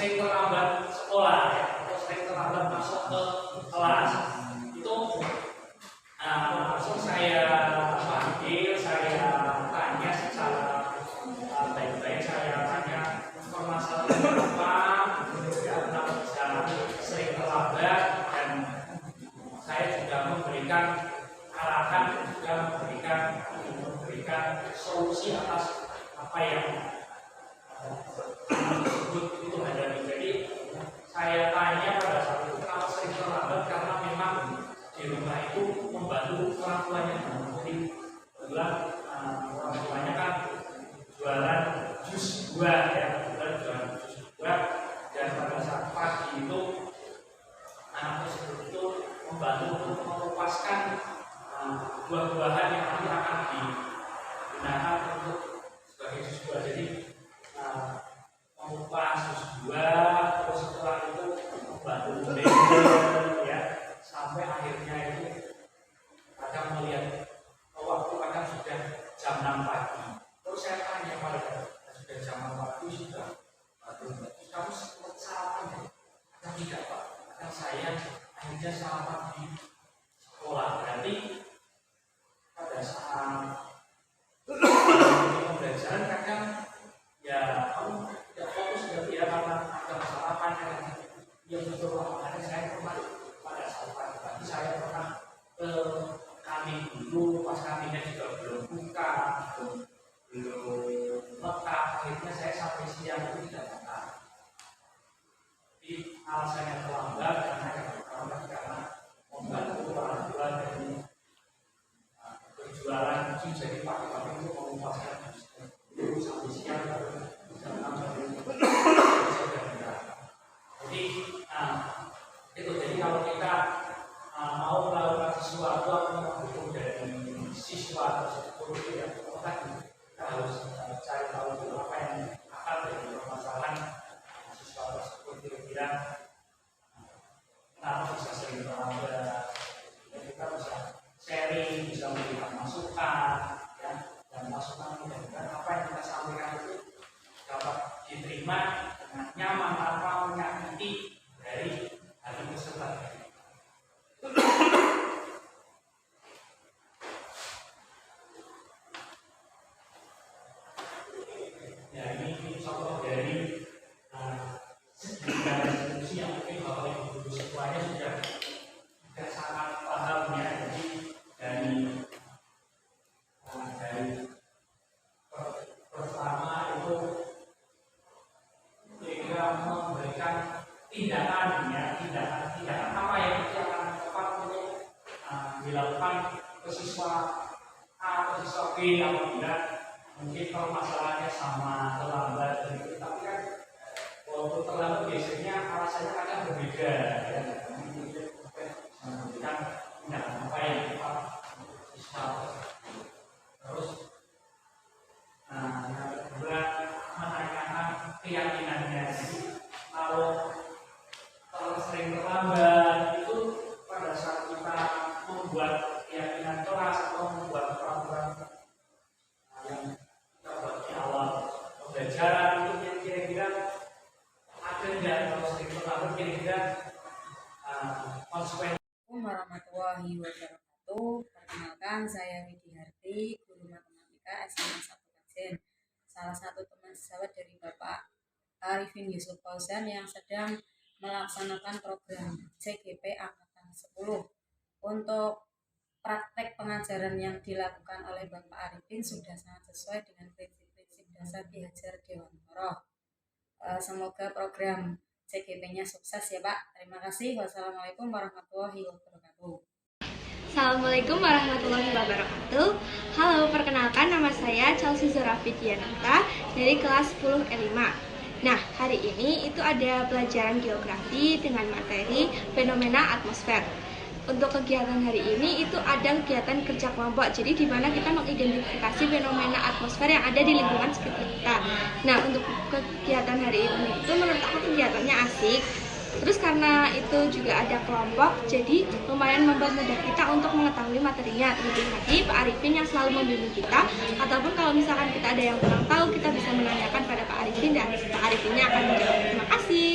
sering terlambat sekolah ya, atau sering terlambat masuk ke kelas itu langsung saya panggil, saya tanya secara baik-baik, saya tanya permasalahan apa kenapa bisa sering terlambat, dan saya juga memberikan arahan dan juga memberikan solusi atas apa yang tersebut itu hadapi. Jadi saya tanya pada saat itu kenapa sering terlambat, karena memang di rumah itu membantu orang tuanya. Jadi kebetulan orang tuanya kan jualan jus buah ya, jualan jus buah, dan pada saat pagi itu anak tersebut itu membantu untuk mengumpaskan buah-buahan yang nanti akan digunakan untuk sebagai jus buah. Jadi mengupas jus buah, terus setelah itu membantu blender ya, sampai akhirnya itu kadang melihat waktu kadang sudah jam 6 pagi. Terus saya tanya mereka, sudah jam 6 pagi sudah, kamu sempat sarapan ya? Kadang tidak Pak, kadang saya akhirnya sarapan di sekolah. Berarti pada saat pembelajaran kadang ya kamu tidak fokus berarti ya, karena ada sarapan yang betul. Makanya saya pernah pada saat pagi saya pernah ke kantin dulu, pas kantinnya juga belum buka, belum lengkap, akhirnya saya sampai siang itu tidak makan. Jadi alasannya terlambat karena membantu orang tua dari berjualan jus, jadi pagi-pagi itu mengumpaskan dulu sampai siang baru jam 6 sampai jadi itu. Jadi kalau kita mau melakukan sesuatu atau mendukung dari siswa tersebut ya, kita harus cari tahu dulu apa yang akan menjadi permasalahan siswa tersebut, kira-kira kenapa bisa sering terlambat. Kita bisa sharing, bisa memberikan masukan ya, dan masukan mudah-mudahan apa yang kita sampaikan itu dapat diterima dengan nyaman tanpa menyakiti dari hati peserta. Ya, ini contoh dari diskusi yang mungkin Bapak Ibu semuanya sudah sangat paham ya. Jadi dari pertama itu kita memberikan tindakan ya, tindakan apa yang kita akan tepat untuk dilakukan ke siswa A atau siswa B apabila mungkin permasalahannya sama, terlambat dan itu. Tapi kan waktu terlambat biasanya alasannya kadang berbeda ya. Memberikan tindakan apa yang tepat siswa. Terus yang kedua menanyakan keyakinannya. Jadi kalau sering terlambat itu pada saat kita membuat keyakinan kelas atau membuat peraturan yang kita buat di awal pembelajaran itu yang kira-kira ada nggak kalau sering terlambat, kira-kira konsekuensi. Assalamualaikum warahmatullahi wabarakatuh. Perkenalkan, saya Widi Harti, guru matematika SMA 1 Kajen. Salah satu teman sejawat dari Bapak Arifin Yusuf Fauzan yang sedang melaksanakan program CGP Angkatan 10. Untuk praktek pengajaran yang dilakukan oleh Bapak Arifin sudah sangat sesuai dengan prinsip-prinsip dasar Ki Hajar Dewantara. Semoga program CGP-nya sukses ya Pak. Terima kasih. Wassalamualaikum warahmatullahi wabarakatuh. Assalamualaikum warahmatullahi wabarakatuh. Halo, perkenalkan nama saya Chelsea Zora Fidianata dari kelas 10 E5. Nah, hari ini itu ada pelajaran geografi dengan materi fenomena atmosfer. Untuk kegiatan hari ini itu ada kegiatan kerja kelompok. Jadi di mana kita mengidentifikasi fenomena atmosfer yang ada di lingkungan sekitar kita. Nah, untuk kegiatan hari ini itu menurut aku kegiatannya asik. Terus karena itu juga ada kelompok, jadi lumayan mempermudah kita untuk mengetahui materinya. Terlebih lagi Pak Arifin yang selalu membimbing kita, ataupun kalau misalkan kita ada yang kurang tahu, kita bisa menanyakan pada Pak Arifin dan Pak Arifinnya akan menjawab. Terima kasih.